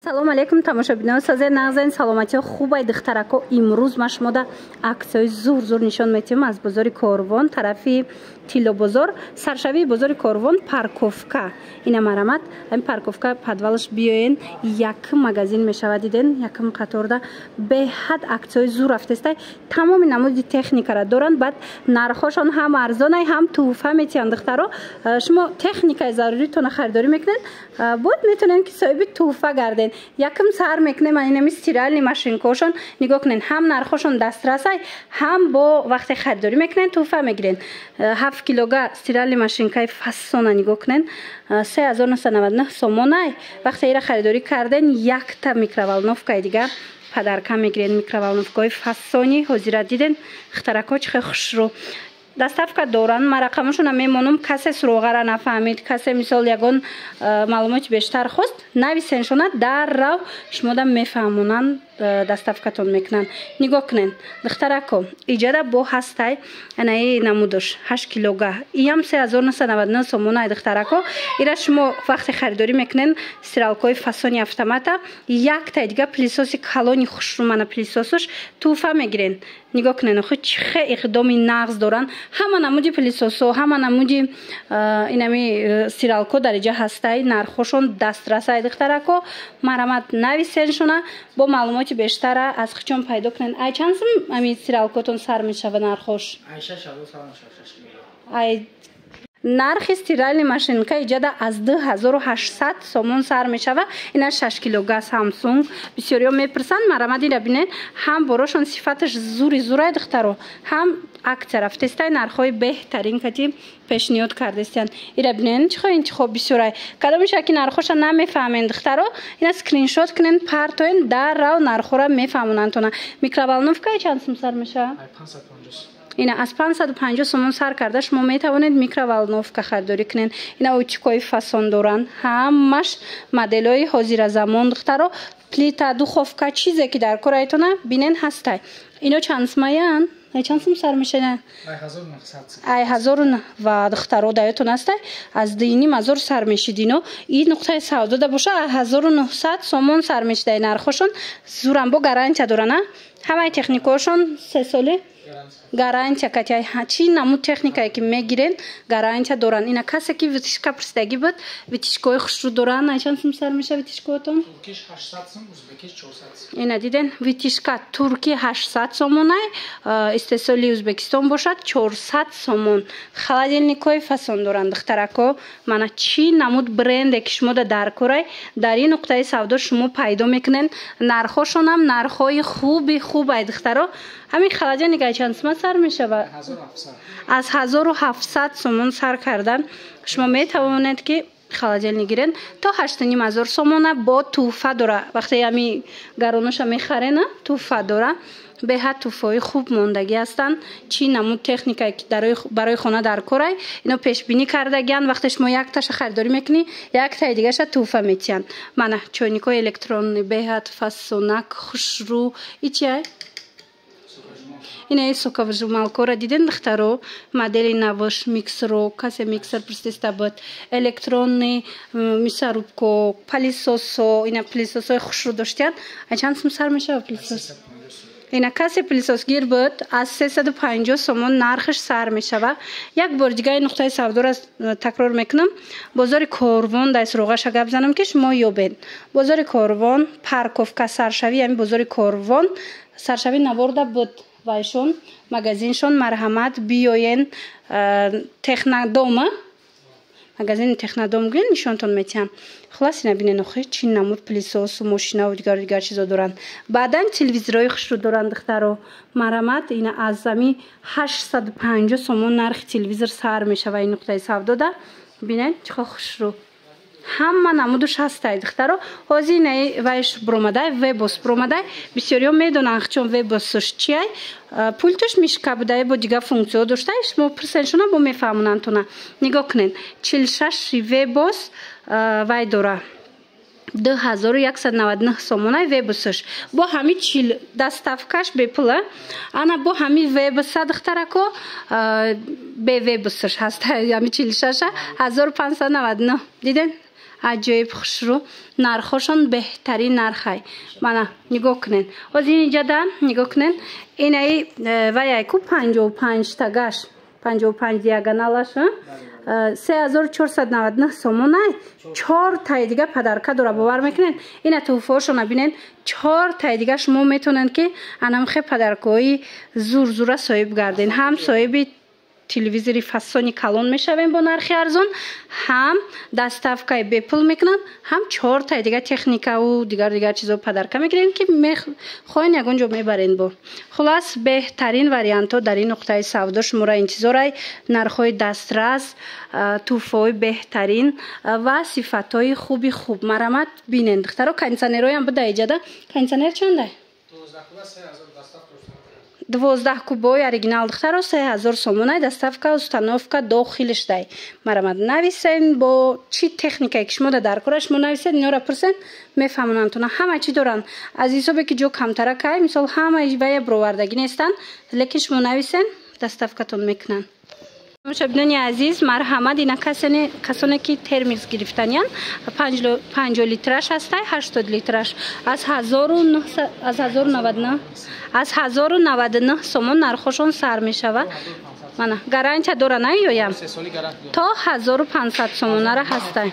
салом алейкум тамошобинон, сазер нағзаин саломати хубай духтарако. имрӯз ма шумода аксияи зур нишон метиҳам аз бозори Корвон, тарафи Тило бозор, саршавии бозори Корвон, парковка. Ина марамат, ҳамин парковка подвалаш биёен, якм магазин мешавад, диден, якм қаторда беҳад аксияи зур рафтестай, тамоми намуди техникара доранд, баъд нархошон ҳам арзонай, ҳам туҳфа метиҳанд духтаро. шумо техникаи заруритона харидорӣ мекунед, буд метонен ки соҳиби туҳфа гарден. Якм сар мекунем инами стиральни машинкошон нигоҳ кунен, ҳам нархошон дастрасай, ҳам бо вақте харидорӣ мекунен туҳфа мегирен. 7 килога стиральни машинкаи фасона нигоҳ кунен, 3999 сомонай. Вақте ира харидорӣ карден, якта микроволновкаи дигар падарка мегирен, микроволновкаи фасони ҳозира, диден хтарако чӣ хел хушрӯ. Доставка доранд, ма рақамашона мемонам, касе суроғара нафаҳмид, касе мисол ягон маълумоти бештар хост, нависеншона даррав шумода мефаҳмонанд, доставкатон мекунанд. Нигоҳ кунен духтарако, иҷада бо ҳастай анаи намудош 8 килога, иам 3999 сомонай духтарако. ира шумо вақте харидорӣ мекунен стиралкои фасони автомата, яктай дига пилисоси калони хушрӯмана пилисосуш туҳфа мегирен. нигоҳ кунен охи чӣ хел иқдоми нағз доранд, ҳама намуди пилисосо, ҳама намуди инами стиралко дариҷа ҳастай, нархошон дастрасай духтарако. марамат нависеншона бо маълумоти бештара аз хичон пайдо кунен. Ай чанд сум ами стиралкотон сар мешава нархош? Ай нархи стиральни машинка иҷада аз 2800 сомон сар мешава. ина 6 килога Samsung. бисёриҳо мепурсанд, марамад ира бинен, ҳам борошон сифаташ зурай духтаро, ҳам акция рафтестай нархҳои беҳтарин кати пешниҳод кардестиянд. ира бинен чӣ хел интихоб бисёрай. кадомиша ки нархоша намефаҳмед духтаро, ина скриншот кунен, партоен, даррав нархора мефаҳмонанд. микроволновкаи чанд сум сар мешава? ина аз 550 сомон сар карда шумо метавонед микроволновка харидорӣ кунед. ина утикои фасон доранд, ҳамаш моделҳои ҳозиразамон духтаро. плита, духовка, чизе ки дар корайтона бинен ҳастай. ино чанд сумаян? ай чанд сум сар мешавад? ай 1000 ва духтаро даётон ҳастай, аз 2500 сар мешид. ино ин нуқтаи савдо да боша, 1900 сомон сар мешидай. нархошон зурам, бо гарантия доранд. ҳамаи техникаошон 3 соли гарантия катяй, чӣ намуд техникае ки мегирен гарантия доранд. ина касе ки витишка пурсидагӣ буд, витишкаҳои хушрӯ доранд. ай чанд сум сар меша витишкаотон? ина диден витишка турки 800 сомонай, истеҳсоли Узбекистон бошад 400 сомон. холодильникҳои фасон доранд духтарако. мана чӣ намуд бренде ки шумо дар корай, дар ин нуқтаи савдо шумо пайдо мекунен. нархошонам нархҳои хубай духтаро. ҳамин холодильник ай чанд сум сар мешавад? аз 1700 сомон сар кардан шумо метавонед ки холодильник гирен. то 8500 сомона бо туҳфа дора. вақте ами гароноша мехарена туҳфа дора. беҳад туҳфаҳои хуб мондагӣ ҳастанд. чӣ намуд техникае ки барои хона дар корай, ино пешбинӣ кардагиянд. вақте шумо якташа харидорӣ мекунӣ, яктаи дигаша туҳфа метиҳанд. мана чойникҳои электронӣ беҳад фасонак, хушрӯ. ичай ина соковыжималкора диден духтаро, модели навош миксеро, касе миксер пурсиста буд, электронный мясорубко, пилисосо, ина пилисосои хушрӯ доштиянд. ай чанд сум сар мешава пилисос? ина касе пилисосгир буд, аз 350 сомон нархаш сар мешава. як бор дигаи нуқтаи савдора такрор мекунам. бозори Корвон дай суроғаша гап занам ки шумо ёбед. бозори Корвон, парковка, саршавӣ, ами бозори Корвон, саршавӣ наворда буд вайшон магазиншон. марҳамат биёен технодома, магазини технодом гӯен нишонтон метиҳам. хулас ина бинен охи чӣ намуд пилисосу мошинаву дигар чизо доранд. баъдан телевизорҳои хушрӯ доранд духтаро. марҳамат ина аз ами 850 сомон нархи телевизор сар мешава. ин нуқтаи савдода бинен чӣ хел хушрӯ. ҳама намудуш ҳастай духтаро. ҳозир инаи вайш буромадай, вебос буромадай. бисёриҳо медонанд чун вебосуш чиай. пультуш мишка будай, бо дигар функсияҳо доштай. шумо пурсеншона бо мефаҳмонанд. нигоҳ кунед 46 вебос вай дора. 2199 сомонай вебусуш. бо ҳами чил доставкаш бепула. ана бо ҳами вебуса духтарако бе вебусуш ҳастай. ҳами 46 1599 диден аҷоиб хушрӯ, нархошон беҳтарин нархай. Мана нигоҳ кунед. Ҳозир инҷада нигоҳ кунед. Инаи ваяйку 55 тагаш, 55 диагоналаш 3499 сомонай. 4 таи дига падарка дора, бовар мекунед. Ина туҳфаҳошона бинед. 4 таи дига шумо метавонед ки анамхе падаркаҳои зур-зура соҳиб гарден. Ҳам соҳиби телевизори фасони калон мешавем бо нархи арзон, ҳам доставкаи бепул мекунанд, ҳам 4 таи дига техникаву дигар чизо падарка мегирем ки мехоҳен ягон ҷо мебарен. Бо хулас беҳтарин вариантҳо дар ин нуқтаи савдо шуморо интизорай. Нархҳои дастрас, туҳфаҳои беҳтарин ва сифатҳои хуби хуб. Марамат бинен духтаро. кондитсионерҳоям буда иҷада. Кондитсионер чандай? 12 кубои оригинал духтаро 3000 сомонай. доставка, установка дохилиш дай. Марамат нависен бо чи техникае ки шумо дар кора шумо нависед, инора пурсен мефаҳмонанд туна ҳама чӣ доранд. аз ҳисобе ки ҷо камтара кай, мисол ҳама вая бировардагӣ нестанд, лекин шумо нависен доставкатон мекунанд. мушобинони азиз, марҳамат. ина касоне ки термис гирифтаниян 50 литраш ҳастай, 80 литраш аз 1099 сомон нархошон сар мешавад. мана гарантия дора наёям то 1500 сомонара ҳастай.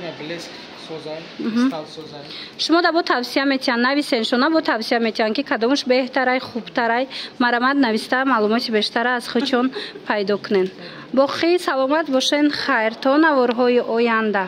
шумо да бо тавсия метиҳанд нависен, шумо бо тавсия метиҳанд ки кадомаш беҳтарай, хубтарай. марамат нависта маълумоти бештара аз худшон пайдо кунен. боқӣ саломат бошен. хайр то наворҳои оянда.